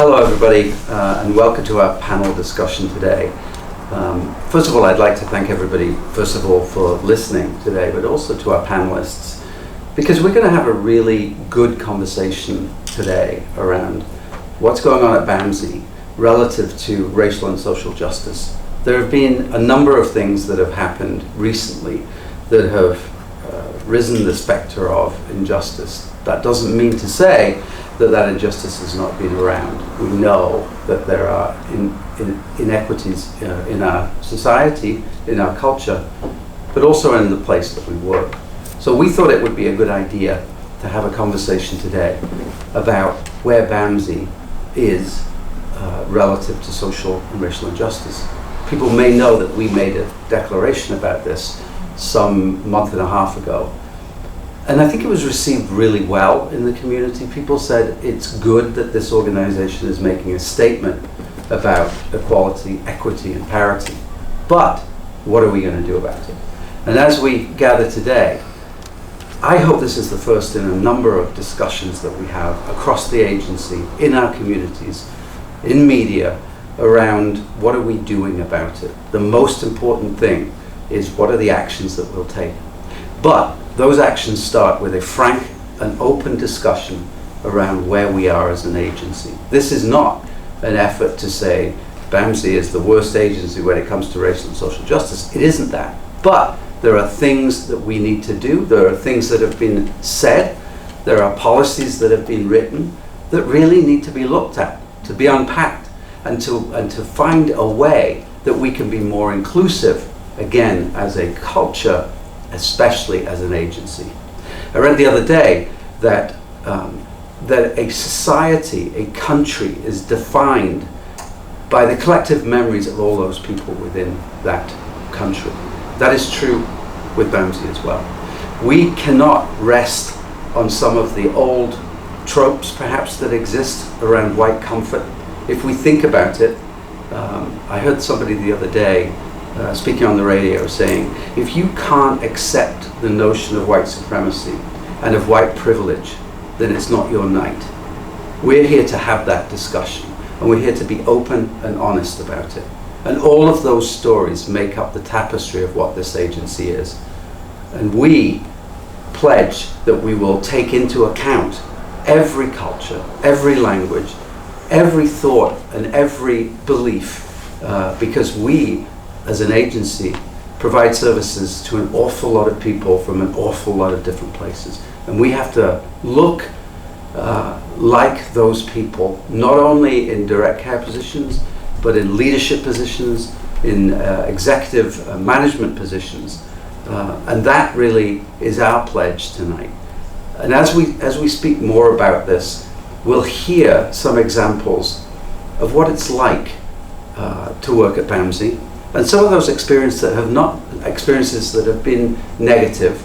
Hello everybody, and welcome to our panel discussion today. First of all, I'd like to thank everybody, first of all, for listening today, but also to our panelists, because we're going to have a really good conversation today around what's going on at BAMSI relative to racial and social justice. There have been a number of things that have happened recently that have risen the specter of injustice. That doesn't mean to say that injustice has not been around. We know that there are inequities in our society, in our culture, but also in the place that we work. So we thought it would be a good idea to have a conversation today about where BAMSI is relative to social and racial injustice. People may know that we made a declaration about this some month and a half ago. And I think it was received really well in the community. People said it's good that this organization is making a statement about equality, equity, and parity. But what are we going to do about it? And as we gather today, I hope this is the first in a number of discussions that we have across the agency, in our communities, in media, around what are we doing about it. The most important thing is what are the actions that we'll take. But those actions start with a frank and open discussion around where we are as an agency. This is not an effort to say BAMSI is the worst agency when it comes to racial and social justice. It isn't that. But there are things that we need to do. There are things that have been said. There are policies that have been written that really need to be looked at, to be unpacked, and to find a way that we can be more inclusive, again, as a culture, especially as an agency. I read the other day that a society, a country, is defined by the collective memories of all those people within that country. That is true with BAMSI as well. We cannot rest on some of the old tropes, perhaps, that exist around white comfort. If we think about it, I heard somebody the other day speaking on the radio saying, if you can't accept the notion of white supremacy and of white privilege, then it's not your night. We're here to have that discussion, and we're here to be open and honest about it. And all of those stories make up the tapestry of what this agency is. And we pledge that we will take into account every culture, every language, every thought, and every belief, because we, as an agency, provide services to an awful lot of people from an awful lot of different places. And we have to look like those people, not only in direct care positions, but in leadership positions, in executive management positions. And that really is our pledge tonight. And as we speak more about this, we'll hear some examples of what it's like to work at BAMSI, and some of those experiences that have been negative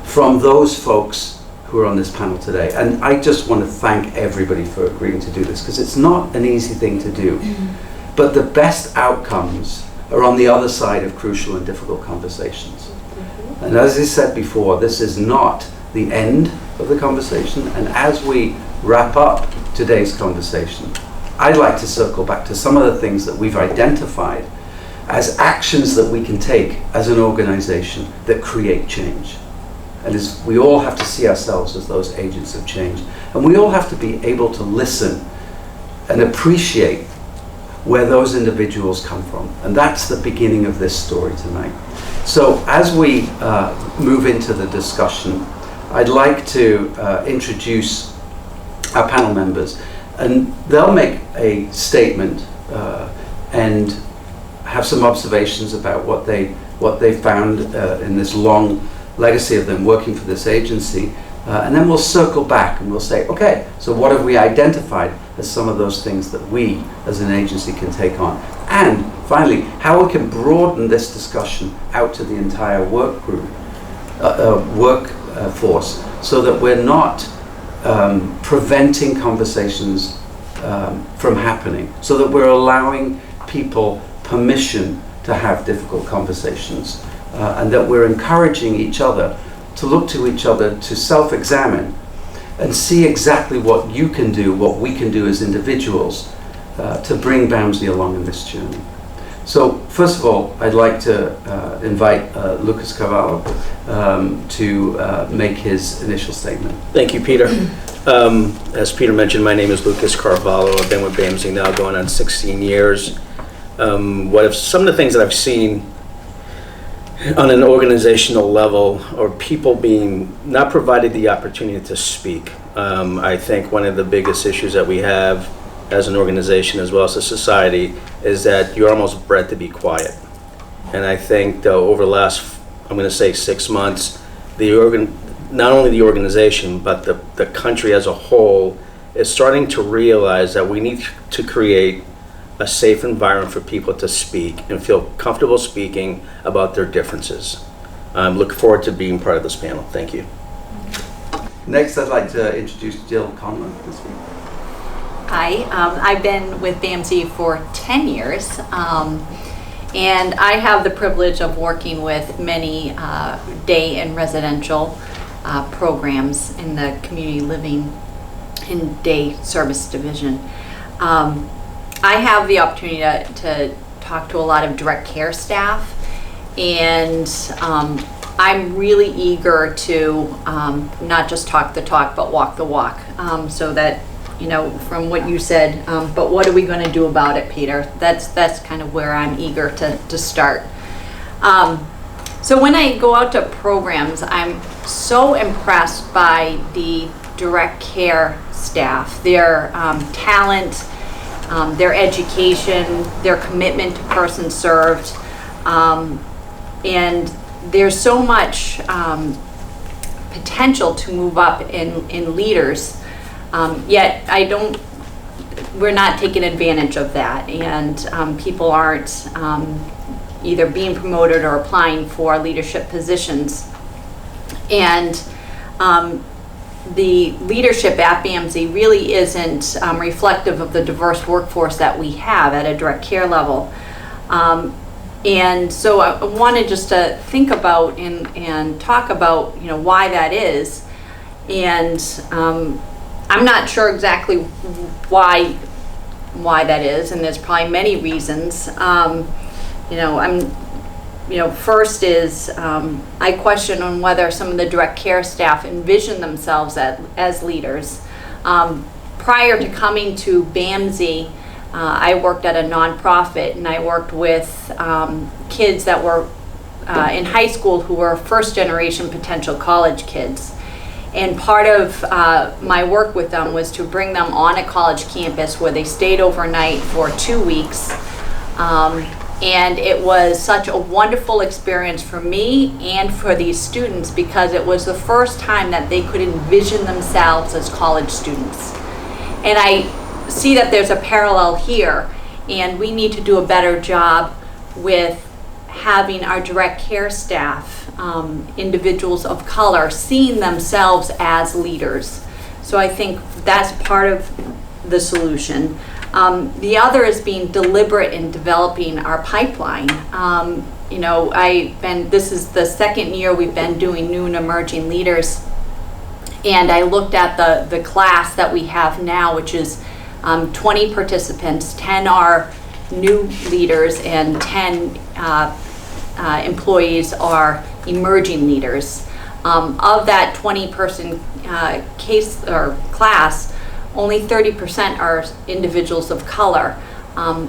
from those folks who are on this panel today. And I just want to thank everybody for agreeing to do this, because it's not an easy thing to do. But the best outcomes are on the other side of crucial and difficult conversations. And as I said before, this is not the end of the conversation. And as we wrap up today's conversation, I'd like to circle back to some of the things that we've identified as actions that we can take as an organization that create change. And as we all have to see ourselves as those agents of change. And we all have to be able to listen and appreciate where those individuals come from. And that's the beginning of this story tonight. So as we move into the discussion, I'd like to introduce our panel members. And they'll make a statement and have some observations about what they found in this long legacy of them working for this agency. And then we'll circle back and we'll say, okay, so what have we identified as some of those things that we as an agency can take on? And finally, how we can broaden this discussion out to the entire workforce, so that we're not preventing conversations from happening, so that we're allowing people permission to have difficult conversations, and that we're encouraging each other to look to each other to self-examine and see exactly what you can do, what we can do as individuals to bring BAMSI along in this journey. So first of all, I'd like to invite Lucas Carvalho to make his initial statement. Thank you, Peter. As Peter mentioned, my name is Lucas Carvalho. I've been with BAMSI now going on 16 years. Some of the things that I've seen on an organizational level, or people being not provided the opportunity to speak. I think one of the biggest issues that we have as an organization as well as a society is that you're almost bred to be quiet. And I think over the last, I'm going to say 6 months, not only the organization, but the country as a whole is starting to realize that we need to create a safe environment for people to speak and feel comfortable speaking about their differences. I'm looking forward to being part of this panel. Thank you. Next, I'd like to introduce Jill Konma to speak. Hi, I've been with BAMSI for 10 years, and I have the privilege of working with many day and residential programs in the community living and day service division. I have the opportunity to talk to a lot of direct care staff, and I'm really eager to not just talk the talk, but walk the walk, so that, you know, from what you said, but what are we going to do about it, Peter? That's kind of where I'm eager to start. So when I go out to programs, I'm so impressed by the direct care staff, their talent, their education, their commitment to person served, and there's so much potential to move up in leaders, yet we're not taking advantage of that, and people aren't either being promoted or applying for leadership positions. And the leadership at BAMSI really isn't reflective of the diverse workforce that we have at a direct care level. And so I wanted just to think about and talk about, you know, why that is. And I'm not sure exactly why that is, and there's probably many reasons. First is I question on whether some of the direct care staff envision themselves as leaders. Prior to coming to BAMSI, I worked at a nonprofit, and I worked with kids that were in high school who were first generation potential college kids. And part of my work with them was to bring them on a college campus where they stayed overnight for 2 weeks. And it was such a wonderful experience for me and for these students, because it was the first time that they could envision themselves as college students. And I see that there's a parallel here, and we need to do a better job with having our direct care staff, individuals of color, seeing themselves as leaders. So I think that's part of the solution. The other is being deliberate in developing our pipeline. This is the second year we've been doing new and emerging leaders, and I looked at the class that we have now, which is 20 participants. 10 are new leaders, and 10 employees are emerging leaders. Of that 20-person case or class, only 30% are individuals of color.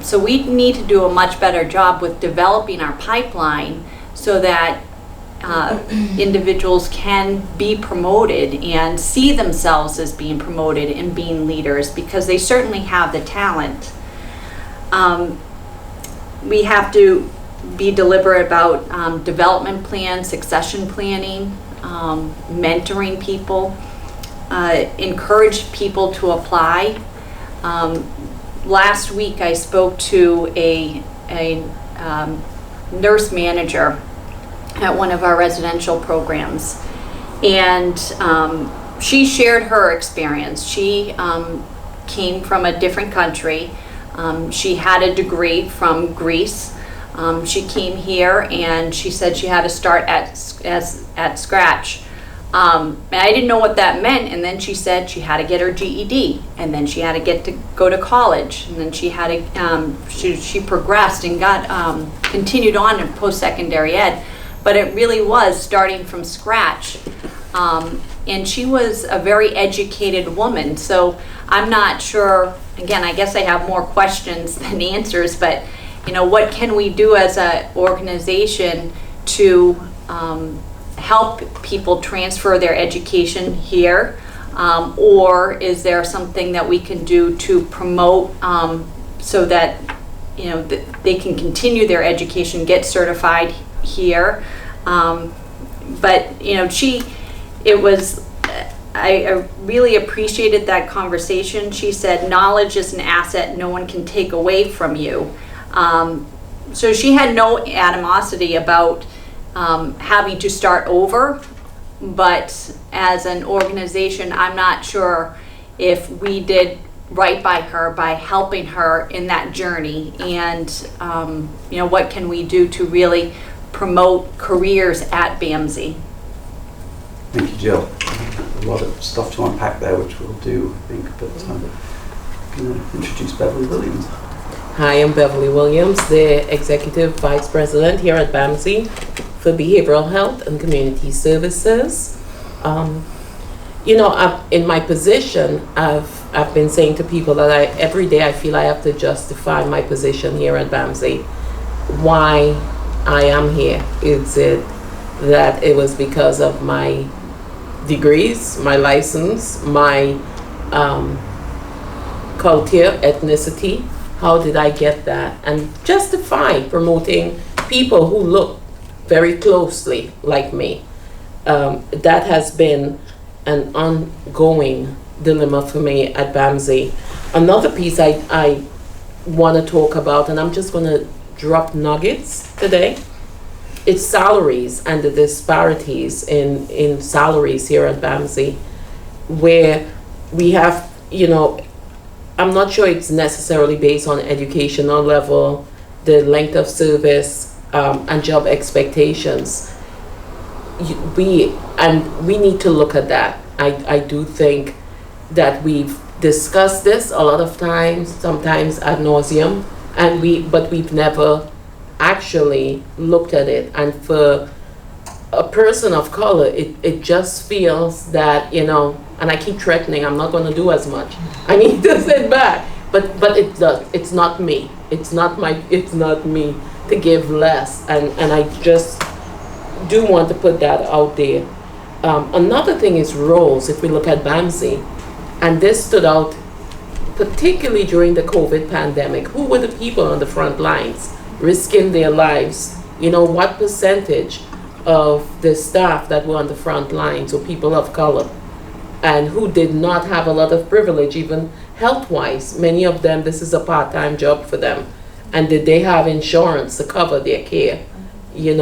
So we need to do a much better job with developing our pipeline so that individuals can be promoted and see themselves as being promoted and being leaders, because they certainly have the talent. We have to be deliberate about development plans, succession planning, mentoring people, encourage people to apply. Last week I spoke to a nurse manager at one of our residential programs, and she shared her experience. She came from a different country. She had a degree from Greece. She came here, and she said she had to start at scratch. And I didn't know what that meant, and then she said she had to get her GED, and then she had to go to college, and then she had to, she progressed and got, continued on in post-secondary ed, but it really was starting from scratch. And she was a very educated woman, so I'm not sure, again, I guess I have more questions than answers, but what can we do as an organization to help people transfer their education here, or is there something that we can do to promote so that they can continue their education, get certified here? But I really appreciated that conversation. She said, knowledge is an asset no one can take away from you. So she had no animosity about having to start over, but as an organization, I'm not sure if we did right by her by helping her in that journey, and what can we do to really promote careers at BAMSI. Thank you, Jill. A lot of stuff to unpack there, which we'll do, I think, but I'm going to introduce Beverly Williams. Hi, I'm Beverly Williams, the Executive Vice President here at BAMSI for Behavioral Health and Community Services. In my position, I've been saying to people that every day I feel I have to justify my position here at BAMSI. Why I am here. Is it that it was because of my degrees, my license, my culture, ethnicity? How did I get that? And justify promoting people who look very closely like me. That has been an ongoing dilemma for me at BAMSI. Another piece I want to talk about, and I'm just going to drop nuggets today, it's salaries and the disparities in salaries here at BAMSI, where we have, I'm not sure it's necessarily based on educational level, the length of service, and job expectations. We need to look at that. I do think that we've discussed this a lot of times, sometimes ad nauseum, but we've never actually looked at it. And for a person of color, it just feels that, and I keep threatening I'm not going to do as much. I need to sit back, but it does. It's not me. It's not me to give less, and I just do want to put that out there. Another thing is roles. If we look at BAMSI, and this stood out particularly during the COVID pandemic, who were the people on the front lines risking their lives? What percentage of the staff that were on the front lines were people of color, and who did not have a lot of privilege, even health-wise? Many of them, this is a part-time job for them. And did they have insurance to cover their care? They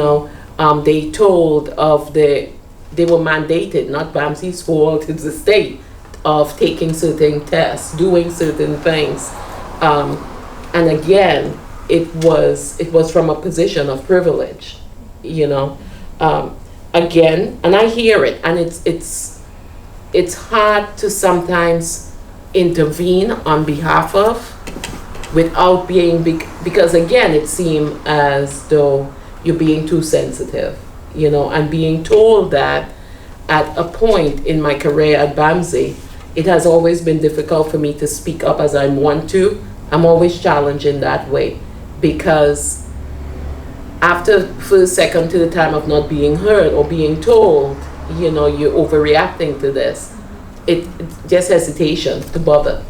they were mandated, not BAMSI's fault, it's the state, of taking certain tests, doing certain things. And again, it was from a position of privilege, again, and I hear it, and it's hard to sometimes intervene on behalf of, without being because again, it seems as though you're being too sensitive, and being told that at a point in my career at BAMSI, it has always been difficult for me to speak up as I want to. I'm always challenged in that way, because after first, second to the time of not being heard or being told, you're overreacting to this, it's just hesitation to bother.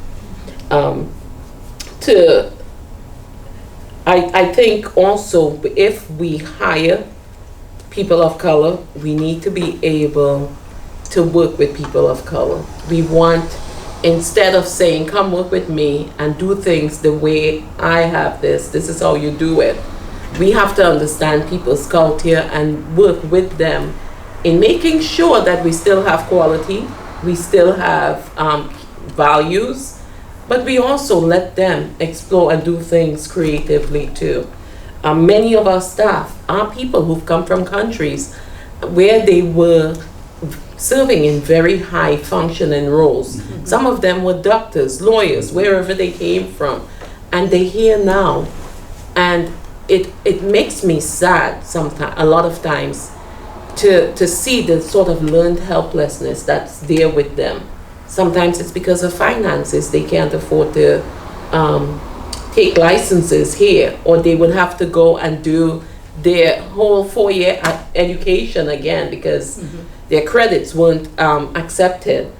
I think also, if we hire people of color, we need to be able to work with people of color. We want, instead of saying, come work with me and do things the way I have this is how you do it. We have to understand people's culture and work with them in making sure that we still have quality, we still have values, but we also let them explore and do things creatively too. Many of our staff are people who've come from countries where they were serving in very high functioning roles. Some of them were doctors, lawyers, wherever they came from, and they're here now. And it makes me sad sometimes, a lot of times, to see the sort of learned helplessness that's there with them. Sometimes it's because of finances. They can't afford to take licenses here, or they would have to go and do their whole 4-year education again because their credits weren't accepted.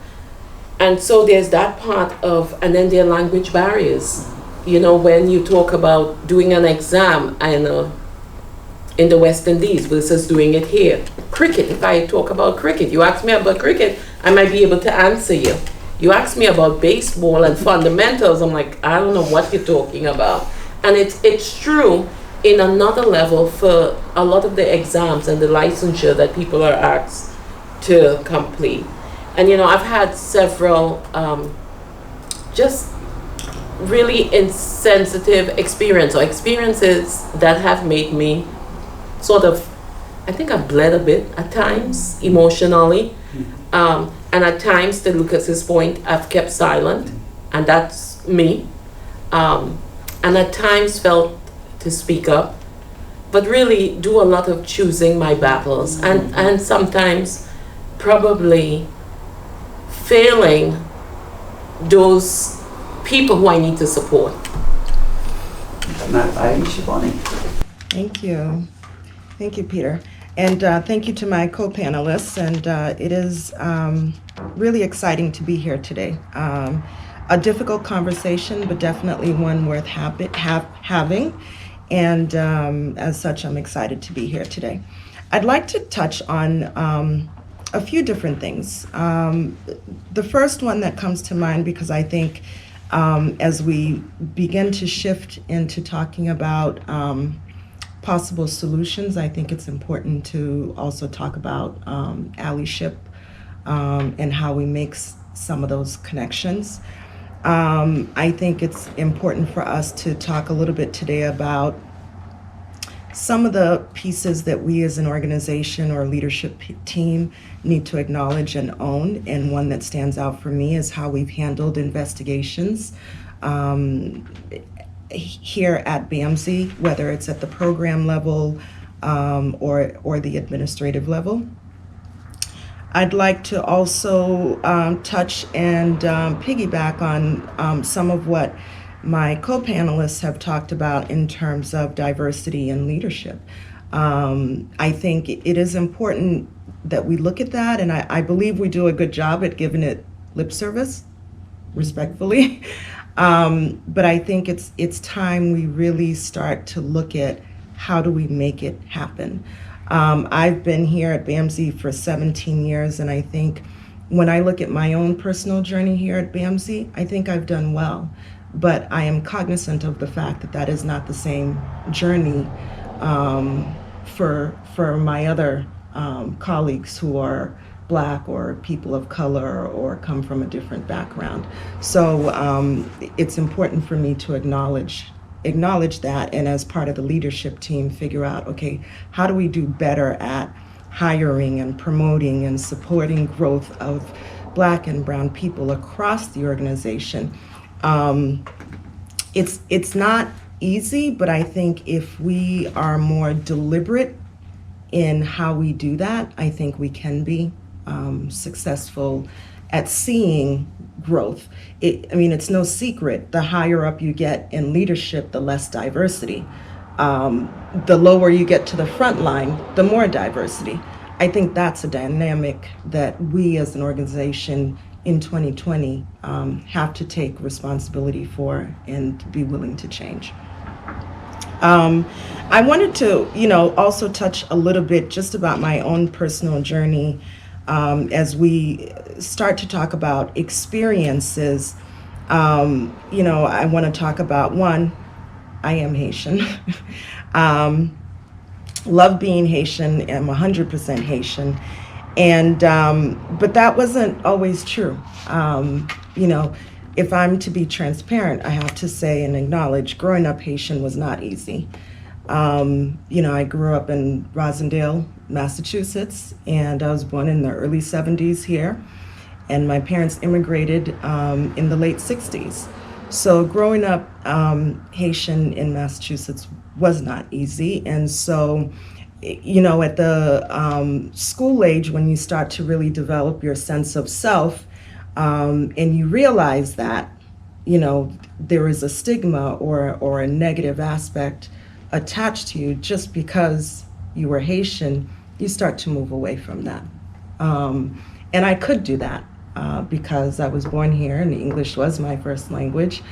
And so there's that part of, and then there are language barriers. You know, when you talk about doing an exam in the West Indies versus doing it here. Cricket, if I talk about cricket, you ask me about cricket, I might be able to answer you. You ask me about baseball and fundamentals, I'm like, I don't know what you're talking about. And it's true in another level for a lot of the exams and the licensure that people are asked to complete. And you know, I've had several just really insensitive experiences that have made me sort of, I think I've bled a bit at times emotionally. And at times, to Lucas's point, I've kept silent, and that's me. And at times felt to speak up, but really do a lot of choosing my battles, and sometimes probably failing those people who I need to support. Thank you. Thank you, Peter. And thank you to my co-panelists. And it is really exciting to be here today. A difficult conversation, but definitely one worth having. And as such, I'm excited to be here today. I'd like to touch on a few different things. The first one that comes to mind, because I think as we begin to shift into talking about possible solutions, I think it's important to also talk about allyship and how we make some of those connections. I think it's important for us to talk a little bit today about some of the pieces that we as an organization or leadership team need to acknowledge and own. And one that stands out for me is how we've handled investigations here at BAMSI, whether it's at the program level or the administrative level. I'd like to also touch and piggyback on some of what my co-panelists have talked about in terms of diversity and leadership. I think it is important that we look at that, and I believe we do a good job at giving it lip service, respectfully. But I think it's time we really start to look at how do we make it happen. I've been here at BAMSI for 17 years, and I think when I look at my own personal journey here at BAMSI, I think I've done well. But I am cognizant of the fact that that is not the same journey for my other colleagues who are Black or people of color or come from a different background. So it's important for me to acknowledge that, and as part of the leadership team, figure out, okay, how do we do better at hiring and promoting and supporting growth of Black and brown people across the organization. It's not easy, but I think if we are more deliberate in how we do that, I think we can be successful at seeing growth. It's no secret, the higher up you get in leadership, the less diversity. The lower you get to the front line, the more diversity. I think that's a dynamic that we as an organization in 2020 have to take responsibility for and be willing to change. I wanted to, also touch a little bit just about my own personal journey as we start to talk about experiences. I want to talk about one, I am Haitian. Love being Haitian, I'm 100% Haitian. And, but that wasn't always true. If I'm to be transparent, I have to say and acknowledge growing up Haitian was not easy. I grew up in Rosendale, Massachusetts, and I was born in the early 70s here. And my parents immigrated in the late 60s. So growing up Haitian in Massachusetts was not easy. And so, at the school age, when you start to really develop your sense of self, and you realize that, there is a stigma or a negative aspect attached to you just because you were Haitian, you start to move away from that. And I could do that because I was born here and English was my first language.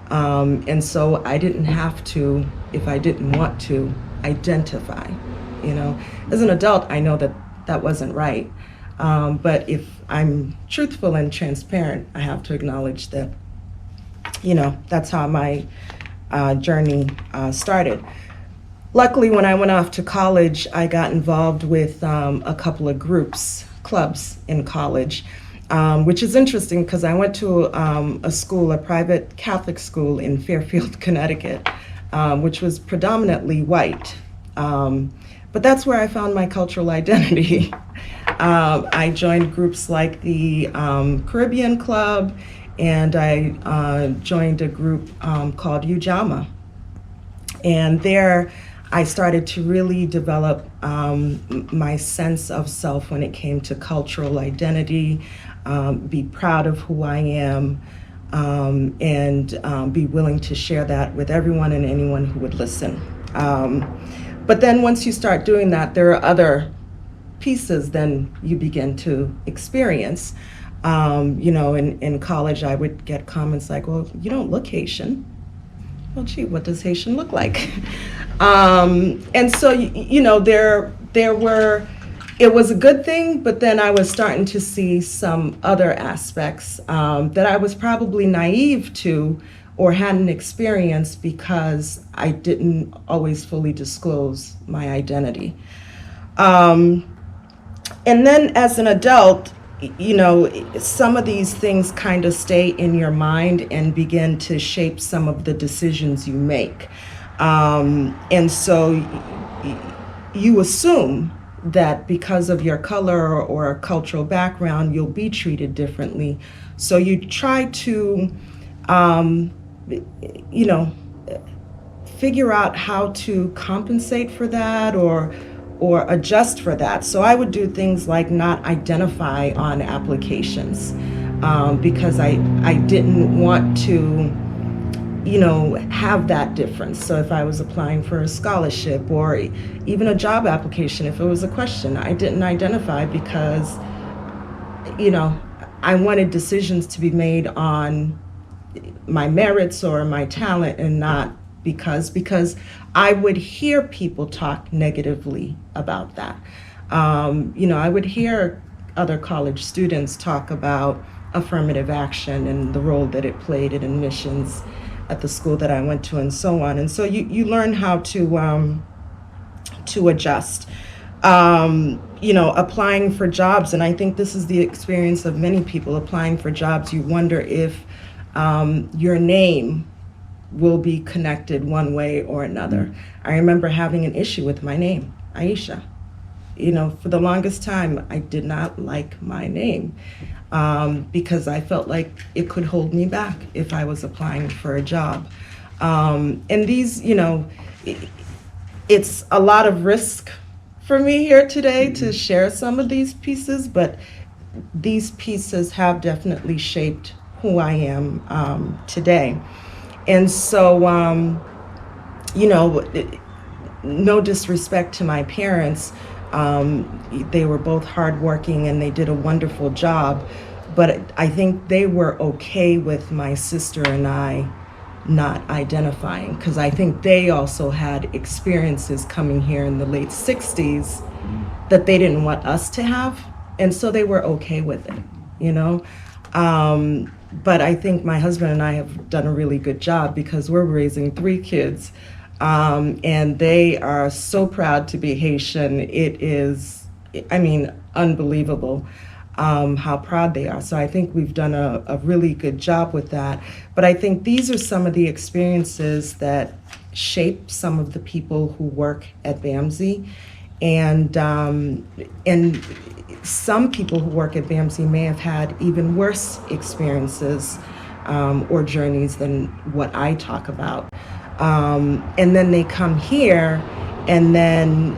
And so I didn't have to, if I didn't want to, identify. As an adult, I know that that wasn't right. But if I'm truthful and transparent, I have to acknowledge that, that's how my journey started. Luckily, when I went off to college, I got involved with a couple of clubs in college, which is interesting because I went to a private Catholic school in Fairfield, Connecticut, which was predominantly white. But that's where I found my cultural identity. I joined groups like the Caribbean Club, and I joined a group called Ujamaa. And there I started to really develop my sense of self when it came to cultural identity, be proud of who I am, and be willing to share that with everyone and anyone who would listen. But then once you start doing that, there are other pieces then you begin to experience. In college, I would get comments like, well, you don't look Haitian. Well, gee, what does Haitian look like? And so, it was a good thing, but then I was starting to see some other aspects that I was probably naive to or hadn't experienced because I didn't always fully disclose my identity. And then as an adult, some of these things kind of stay in your mind and begin to shape some of the decisions you make. And so you assume that because of your color or cultural background, you'll be treated differently. So you try to, figure out how to compensate for that or adjust for that. So I would do things like not identify on applications because I didn't want to, have that difference. So if I was applying for a scholarship or even a job application, if it was a question, I didn't identify because, I wanted decisions to be made on my merits or my talent and not because I would hear people talk negatively about that. I would hear other college students talk about affirmative action and the role that it played in admissions at the school that I went to and so on. And so you learn how to adjust. Applying for jobs, and I think this is the experience of many people applying for jobs. You wonder if your name will be connected one way or another. I remember having an issue with my name, Aisha. For the longest time, I did not like my name because I felt like it could hold me back if I was applying for a job. And these, it's a lot of risk for me here today to share some of these pieces, but these pieces have definitely shaped who I am today. And so, no disrespect to my parents, they were both hardworking and they did a wonderful job, but I think they were okay with my sister and I not identifying, because I think they also had experiences coming here in the late 60s that they didn't want us to have, and so they were okay with it, But I think my husband and I have done a really good job because we're raising 3 kids, and they are so proud to be Haitian. It is, unbelievable how proud they are. So I think we've done a really good job with that. But I think these are some of the experiences that shape some of the people who work at BAMSI. And some people who work at BAMSI may have had even worse experiences or journeys than what I talk about. And then they come here, and then,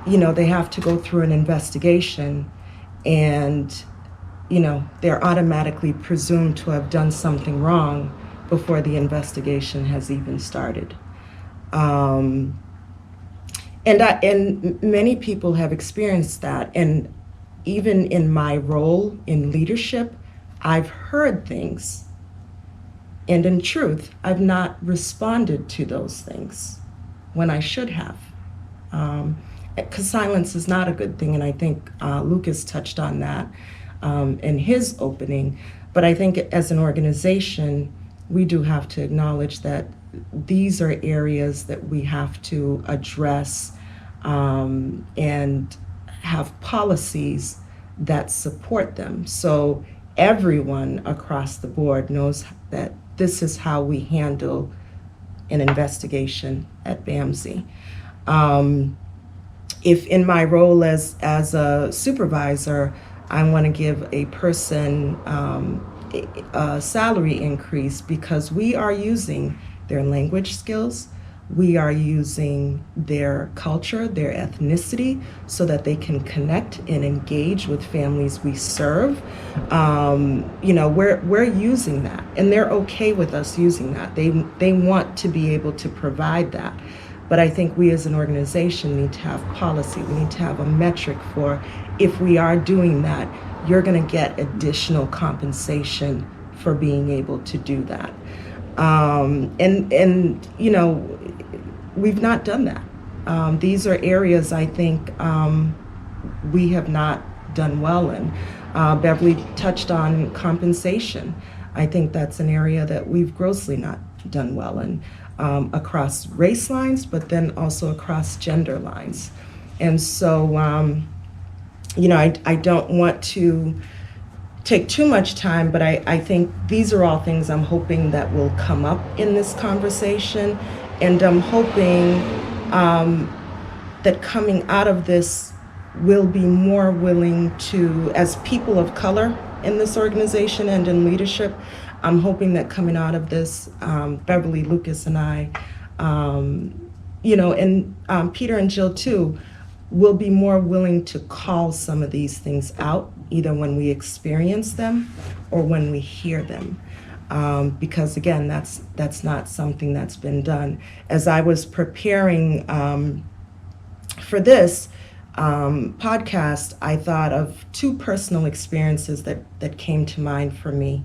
they have to go through an investigation, and, they're automatically presumed to have done something wrong before the investigation has even started. And many people have experienced that. And even in my role in leadership, I've heard things. And in truth, I've not responded to those things when I should have. Because silence is not a good thing. And I think Lucas touched on that in his opening. But I think as an organization, we do have to acknowledge that these are areas that we have to address and have policies that support them. So everyone across the board knows that this is how we handle an investigation at BAMSI. If in my role as a supervisor, I want to give a person a salary increase because we are using their language skills, we are using their culture, their ethnicity, so that they can connect and engage with families we serve. We're using that, and they're okay with us using that. They want to be able to provide that. But I think we as an organization need to have policy. We need to have a metric for, if we are doing that, you're going to get additional compensation for being able to do that. We've not done that. These are areas I think we have not done well in. Beverly touched on compensation. I think that's an area that we've grossly not done well in, across race lines, but then also across gender lines. And so, I don't want to take too much time, but I think these are all things I'm hoping that will come up in this conversation. And I'm hoping that coming out of this, we'll be more willing to, as people of color in this organization and in leadership, I'm hoping that coming out of this, Beverly, Lucas, and I, Peter and Jill too, will be more willing to call some of these things out, either when we experience them or when we hear them. Because again, that's not something that's been done. As I was preparing for this podcast, I thought of two personal experiences that came to mind for me.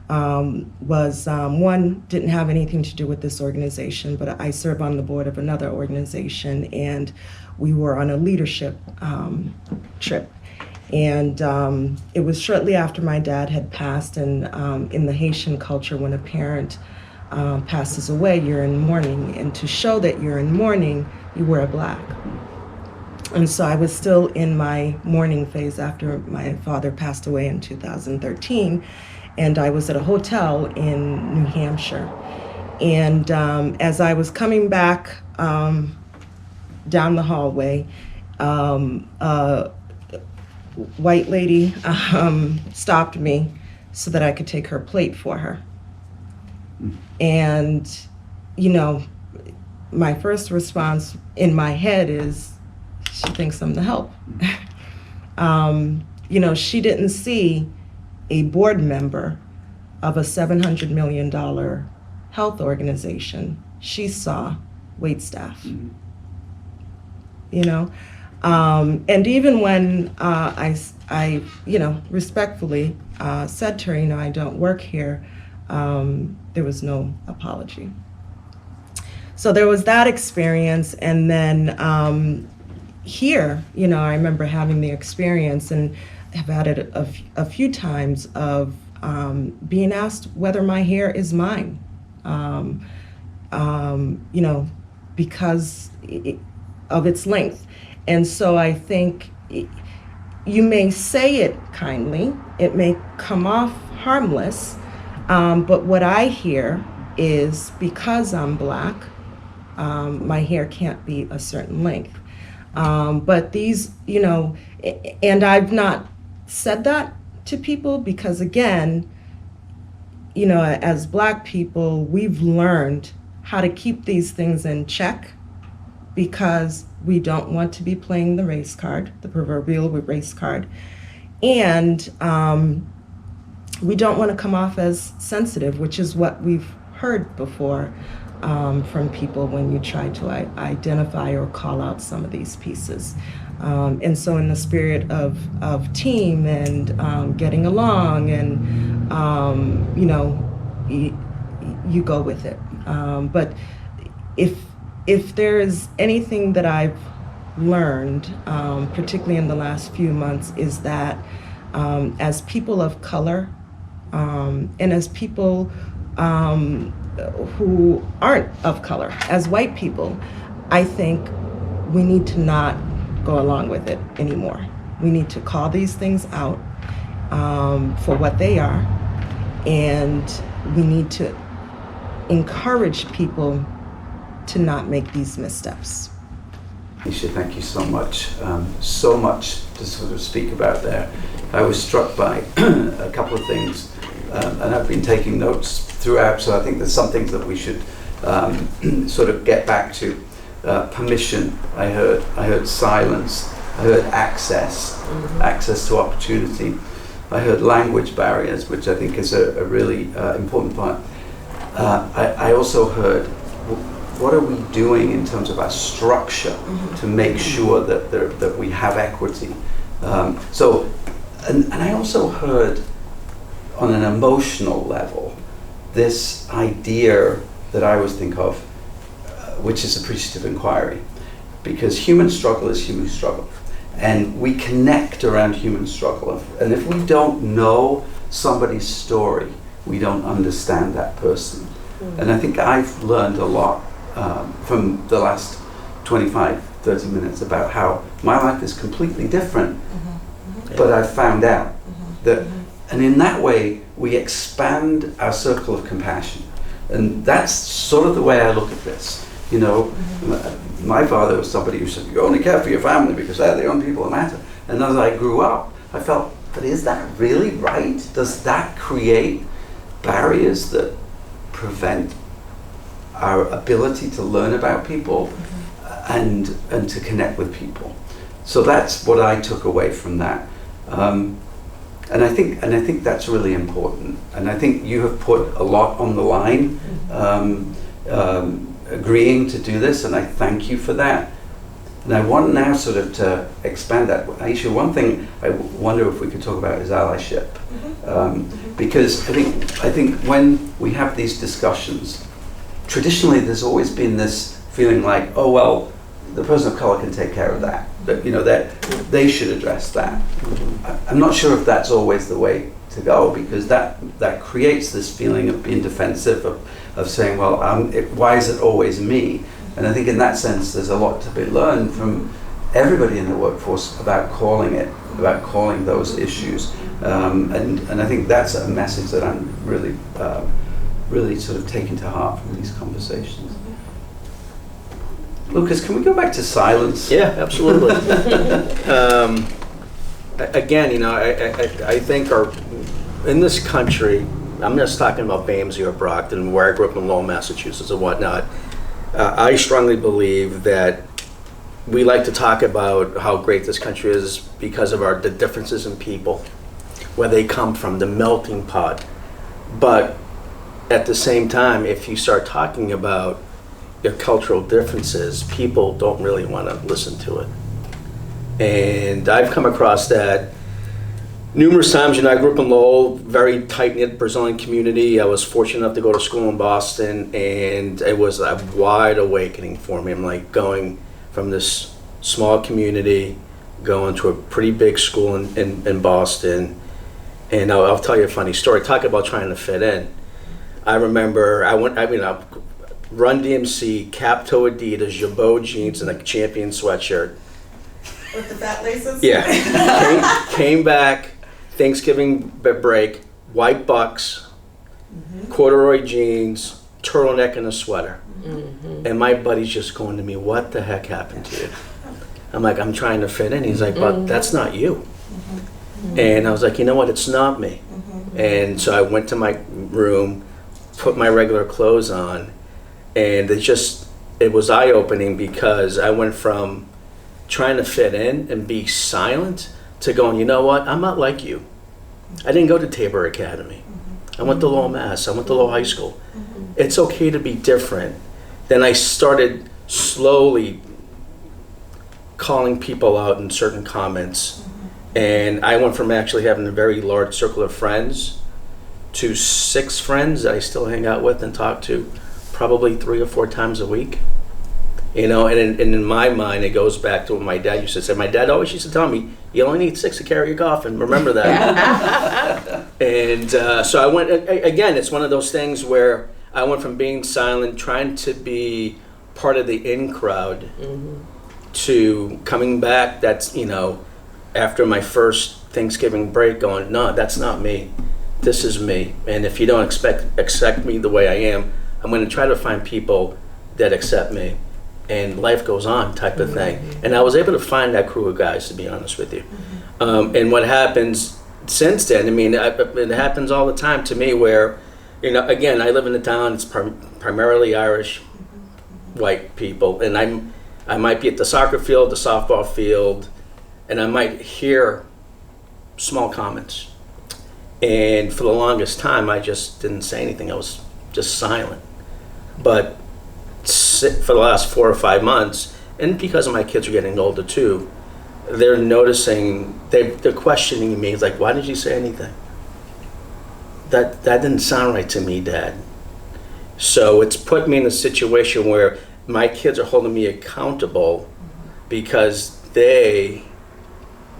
One didn't have anything to do with this organization, but I serve on the board of another organization, and we were on a leadership trip. And it was shortly after my dad had passed, and in the Haitian culture, when a parent passes away, you're in mourning, and to show that you're in mourning, you wear black. And so I was still in my mourning phase after my father passed away in 2013, and I was at a hotel in New Hampshire. And as I was coming back down the hallway, a white lady stopped me so that I could take her plate for her. And, my first response in my head is, she thinks I'm the help. She didn't see a board member of a $700 million health organization. She saw waitstaff. And even when I respectfully said to her, I don't work here, there was no apology. So there was that experience, and then here, I remember having the experience, and have had it a few times, of being asked whether my hair is mine, because of its length. And so I think you may say it kindly, it may come off harmless, but what I hear is, because I'm black, my hair can't be a certain length. But these, and I've not said that to people because, again, as Black people, we've learned how to keep these things in check because we don't want to be playing the race card, the proverbial race card. And we don't want to come off as sensitive, which is what we've heard before from people when you try to identify or call out some of these pieces. And so in the spirit of team and getting along and, you go with it. But if there is anything that I've learned, particularly in the last few months, is that as people of color and as people who aren't of color, as white people, I think we need to not go along with it anymore. We need to call these things out for what they are, and we need to encourage people to not make these missteps. Aisha, thank you so much. So much to sort of speak about there. I was struck by a couple of things, and I've been taking notes throughout, so I think there's some things that we should sort of get back to. Permission, I heard silence, I heard access to opportunity. I heard language barriers, which I think is a really important part. I also heard, what are we doing in terms of our structure to make sure that we have equity? And I also heard on an emotional level this idea that I always think of, which is appreciative inquiry, because human struggle is human struggle, and we connect around human struggle. And if we don't know somebody's story, we don't understand that person. And I think I've learned a lot from the last 25, 30 minutes about how my life is completely different, but I've found out that, and in that way, we expand our circle of compassion. And that's sort of the way I look at this. My father was somebody who said, you only care for your family because they're the only people that matter. And as I grew up, I felt, but is that really right? Does that create barriers that prevent our ability to learn about people and to connect with people? So that's what I took away from that. And I think that's really important. And I think you have put a lot on the line, agreeing to do this, and I thank you for that. And I want now sort of to expand that. Aisha, one thing I wonder if we could talk about is allyship. Because I think when we have these discussions, traditionally there's always been this feeling like, oh well, the person of color can take care of that. That they should address that. I'm not sure if that's always the way to go, because that creates this feeling of being defensive, of saying, well, why is it always me? And I think in that sense, there's a lot to be learned from everybody in the workforce about calling those issues. And I think that's a message that I'm really sort of taking to heart from these conversations. Lucas, can we go back to silence? Yeah, absolutely. Again, I think in this country, I'm just talking about Bamsey or Brockton, where I grew up in Lowell, Massachusetts and whatnot. I strongly believe that we like to talk about how great this country is because of the differences in people, where they come from, the melting pot. But at the same time, if you start talking about your cultural differences, people don't really want to listen to it. And I've come across that numerous times. I grew up in Lowell, very tight-knit Brazilian community. I was fortunate enough to go to school in Boston, and it was a wide awakening for me. I'm like going from this small community, going to a pretty big school in Boston. And I'll tell you a funny story. Talk about trying to fit in. I remember Run DMC, cap-toe Adidas, Jabot jeans, and a Champion sweatshirt. With the fat laces? Yeah. Came back, Thanksgiving break, white bucks, corduroy jeans, turtleneck, and a sweater. And my buddy's just going to me, what the heck happened to you? I'm like, I'm trying to fit in. He's like, but that's not you. And I was like, you know what, it's not me. And so I went to my room, put my regular clothes on, and it was eye-opening because I went from trying to fit in and be silent to going, you know what, I'm not like you. I didn't go to Tabor Academy. I went to Lowell, Mass. I went to Lowell High School. It's okay to be different. Then I started slowly calling people out in certain comments. And I went from actually having a very large circle of friends to 6 friends that I still hang out with and talk to probably 3 or 4 times a week. You know, and in my mind, it goes back to what my dad used to say. My dad always used to tell me, you only need 6 to carry your coffin. Remember that. And so I went, again, it's one of those things where I went from being silent, trying to be part of the in crowd, to coming back, that's, you know, after my first Thanksgiving break, going, no, that's not me. This is me. And if you don't accept me the way I am, I'm going to try to find people that accept me. And life goes on type of thing. And I was able to find that crew of guys, to be honest with you. And what happens since then, I mean, it happens all the time to me where, you know, again, I live in a town, it's primarily Irish, white people. And I might be at the soccer field, the softball field, and I might hear small comments. And for the longest time, I just didn't say anything. I was just silent. But for the last 4 or 5 months, and because of my kids are getting older too, they're noticing, they're questioning me. It's like, why did you say anything? That didn't sound right to me, Dad. So it's put me in a situation where my kids are holding me accountable because they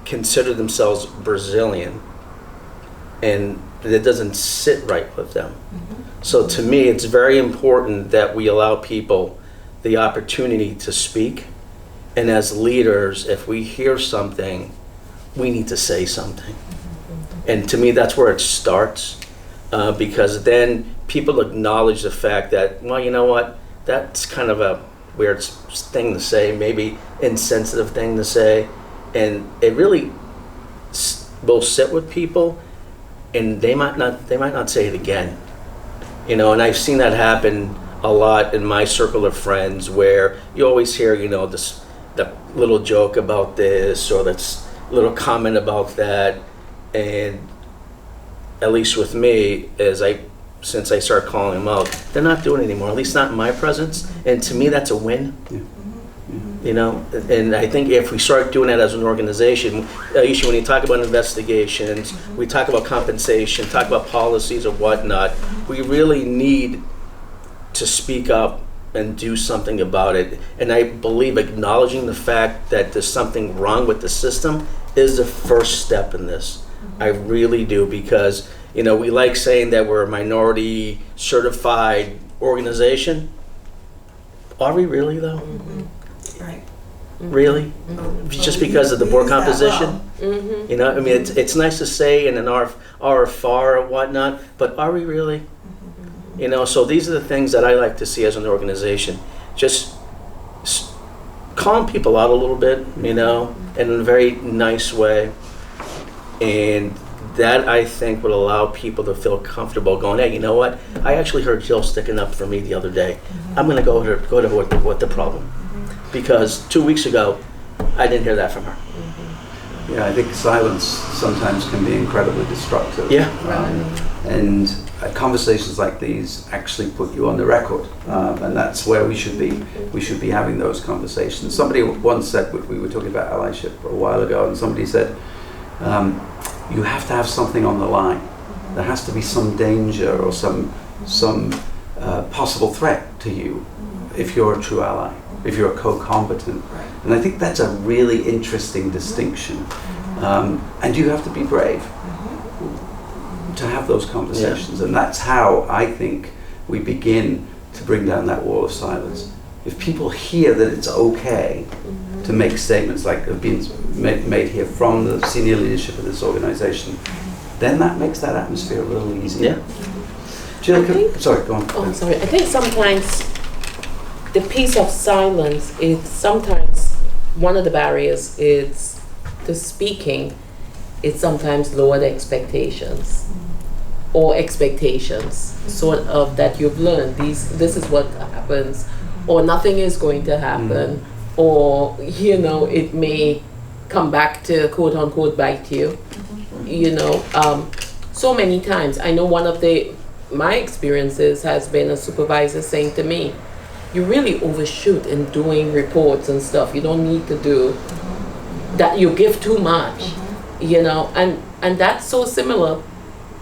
consider themselves Brazilian, and it doesn't sit right with them. So to me, it's very important that we allow people the opportunity to speak. And as leaders, if we hear something, we need to say something. And to me, that's where it starts, because then people acknowledge the fact that, well, you know what, that's kind of a weird thing to say, maybe insensitive thing to say. And it really will sit with people, and they might not say it again. You know, and I've seen that happen a lot in my circle of friends, where you always hear, you know, the little joke about this or that's little comment about that. And at least with me, since I started calling them out, they're not doing it anymore, at least not in my presence. And to me, that's a win. You know, and I think if we start doing that as an organization, Allyship, when you talk about investigations, we talk about compensation, talk about policies or whatnot, we really need to speak up and do something about it. And I believe acknowledging the fact that there's something wrong with the system is the first step in this. I really do, because, you know, we like saying that we're a minority certified organization. Are we really though? Right. Really? Just because of the board composition? You know, I mean, it's nice to say in an RFR or whatnot, but are we really? You know, so these are the things that I like to see as an organization. Just calling people out a little bit, you know, in a very nice way. And that, I think, would allow people to feel comfortable going, hey, you know what? I actually heard Jill sticking up for me the other day. I'm going to go to what the problem. Because 2 weeks ago, I didn't hear that from her. Yeah, I think silence sometimes can be incredibly destructive. Yeah. And conversations like these actually put you on the record, and that's where we should be. We should be having those conversations. Somebody once said, we were talking about allyship a while ago, and somebody said, you have to have something on the line. There has to be some danger or some possible threat to you if you're a true ally, if you're a co-combatant. And I think that's a really interesting distinction. And you have to be brave to have those conversations. And that's how I think we begin to bring down that wall of silence. If people hear that it's okay to make statements like have been made here from the senior leadership of this organization, then that makes that atmosphere a little easier. Jill, sorry, go on. Oh, sorry. I think sometimes the piece of silence is sometimes one of the barriers is to speaking. It's sometimes lowered expectations or expectations sort of that you've learned this is what happens, or nothing is going to happen, or it may come back to quote unquote bite you. So many times I know one of my experiences has been a supervisor saying to me, you really overshoot in doing reports and stuff. You don't need to do that. You give too much, and that's so similar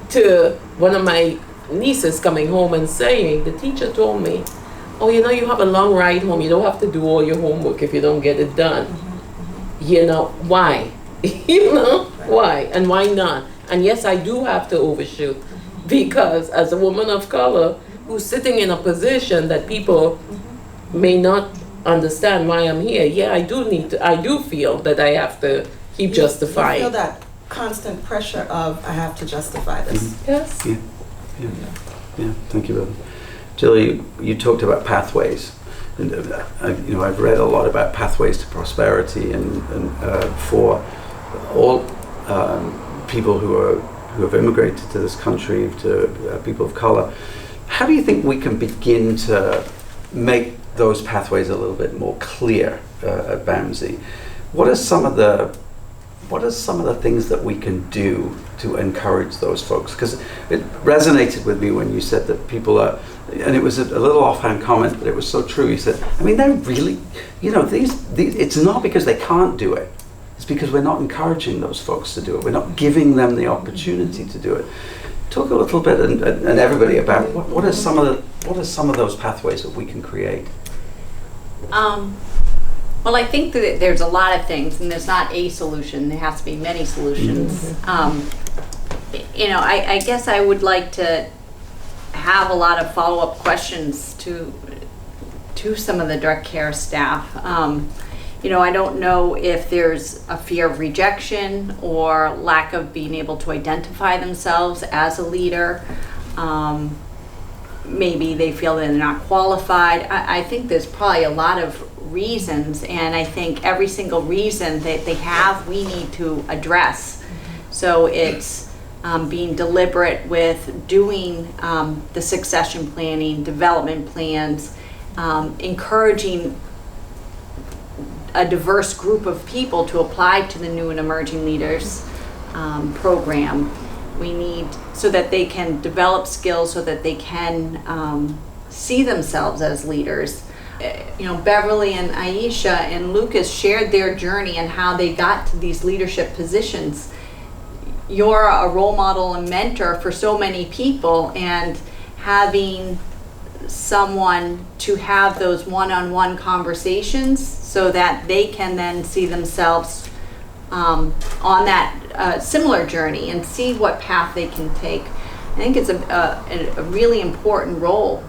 to one of my nieces coming home and saying, the teacher told me, oh, you have a long ride home. You don't have to do all your homework if you don't get it done. Why? Why? And why not? And yes, I do have to overshoot, because as a woman of color who's sitting in a position that people may not understand why I'm here, I do feel that I have to keep justifying. You feel that constant pressure of, I have to justify this. Yes. Yeah, thank you, Beverly. Julie, you talked about pathways. And, I've read a lot about pathways to prosperity, and for all people who have immigrated to this country, to people of color. How do you think we can begin to make those pathways a little bit more clear at BAMSI? What are some of the things that we can do to encourage those folks? Because it resonated with me when you said that people are, and it was a little offhand comment, but it was so true. You said, they're really, these it's not because they can't do it. It's because we're not encouraging those folks to do it. We're not giving them the opportunity to do it. Talk a little bit, and everybody, about what are some of those pathways that we can create? Well, I think that there's a lot of things, and there's not a solution. There has to be many solutions. I guess I would like to have a lot of follow-up questions to some of the direct care staff. I don't know if there's a fear of rejection or lack of being able to identify themselves as a leader. Maybe they feel that they're not qualified. I think there's probably a lot of reasons, and I think every single reason that they have, we need to address. So it's being deliberate with doing the succession planning, development plans, encouraging a diverse group of people to apply to the new and emerging leaders program. We need, so that they can develop skills, so that they can see themselves as leaders. Beverly and Aisha and Lucas shared their journey and how they got to these leadership positions. You're a role model and mentor for so many people, and having someone to have those one-on-one conversations so that they can then see themselves on that similar journey and see what path they can take. I think it's a really important role.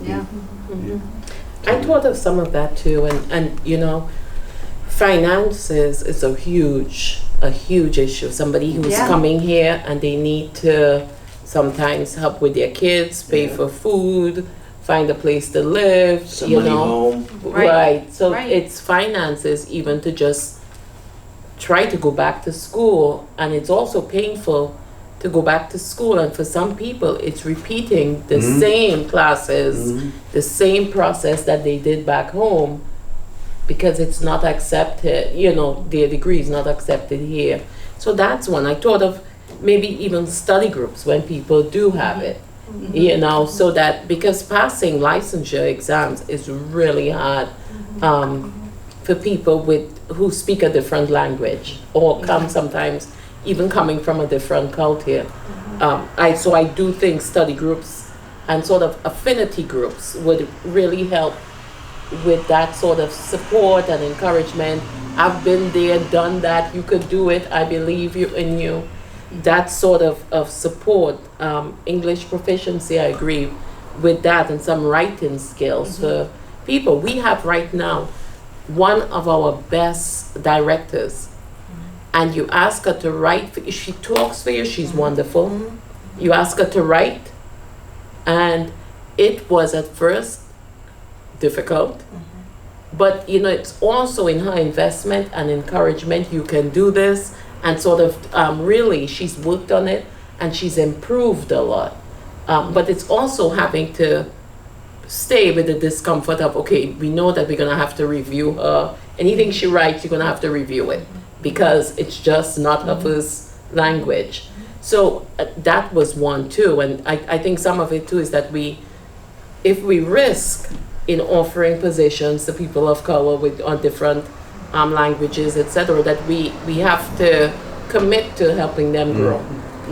Yeah. Mm-hmm. I thought of some of that too, and finances is a huge issue. Somebody who's coming here and they need to sometimes help with their kids, pay for food, find a place to live, Somebody home. Right. So it's finances even to just try to go back to school, and it's also painful to go back to school, and for some people it's repeating the same classes, the same process that they did back home, because it's not accepted, their degree is not accepted here. So that's one. I thought of maybe even study groups when people do have it, so that, because passing licensure exams is really hard for people who speak a different language or come sometimes even coming from a different culture. So I do think study groups and sort of affinity groups would really help with that sort of support and encouragement. I've been there, done that, you could do it, I believe in you. That sort of support. English proficiency, I agree with that, and some writing skills for people. We have right now one of our best directors, and you ask her to write, she talks for you, she's wonderful. You ask her to write, and it was at first difficult. But you know, it's also in her investment and encouragement. You can do this, and sort of really, she's worked on it and she's improved a lot. But it's also having to stay with the discomfort of, okay, we know that we're gonna have to review her. Anything she writes, you're gonna have to review it because it's just not her first language. So that was one too, and I think some of it too is that if we risk in offering positions to people of color on different languages, etc., that we have to commit to helping them grow